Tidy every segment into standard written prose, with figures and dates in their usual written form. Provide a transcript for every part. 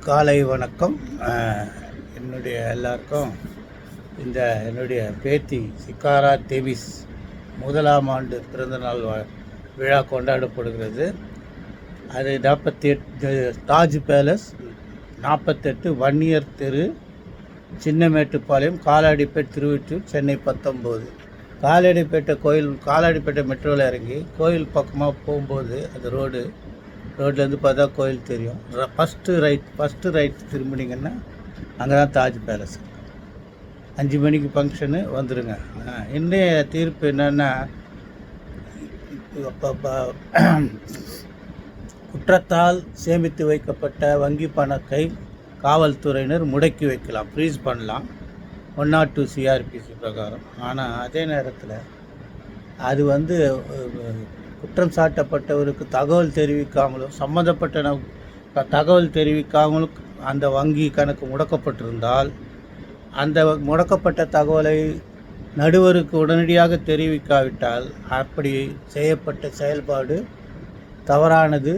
காலை வணக்கம். என்னுடைய எல்லாருக்கும் என்னுடைய பேத்தி சிக்காரா தேவிஸ் முதலாம் ஆண்டு பிறந்தநாள் விழா கொண்டாடப்படுகிறது. அது 48 தாஜ் பேலஸ் 48 வன்னியர் தெரு, சின்னமேட்டுப்பாளையம், காலாடிப்பேட், திருவொற்றியூர், சென்னை 19. காலாடிப்பேட்டை மெட்ரோவில் இறங்கி கோயில் பக்கமாக போகும்போது அந்த ரோட்லேருந்து பார்த்தா கோயில் தெரியும். ஃபஸ்ட்டு ரைட் திரும்பினீங்கன்னா அங்கே தான் தாஜ் பேலஸ். 5 மணிக்கு ஃபங்க்ஷனு வந்துடுங்க. இன்றைய தீர்ப்பு என்னென்னா, குற்றத்தால் சேமித்து வைக்கப்பட்ட வங்கி பணத்தை காவல்துறையினர் முடக்கி வைக்கலாம், ஃப்ரீஸ் பண்ணலாம் 102 CRPC பிரகாரம். ஆனால் அதே நேரத்தில் அது குற்றம் சாட்டப்பட்டவருக்கு தகவல் தெரிவிக்காமலும் தகவல் தெரிவிக்காமலும் அந்த வங்கி கணக்கு முடக்கப்பட்டிருந்தால், அந்த முடக்கப்பட்ட தகவலை நடுவருக்கு உடனடியாக தெரிவிக்காவிட்டால் அப்படி செய்யப்பட்ட செயல்பாடு தவறானது,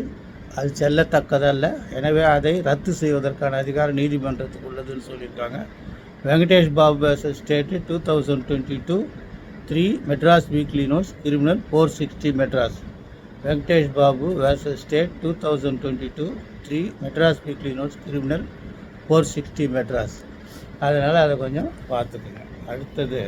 அது செல்லத்தக்கதல்ல. எனவே அதை ரத்து செய்வதற்கான அதிகாரம் நீதிமன்றத்துக்கு உள்ளதுன்னு சொல்லியிருக்காங்க. Venkatesh Babu vs state 2022-3 Madras weekly news, criminal 460 Madras. Venkatesh Babu vs state 2022-3 Madras weekly news, criminal 460 Madras. அதனால் அதை கொஞ்சம் பார்த்துக்குங்க. அடுத்தது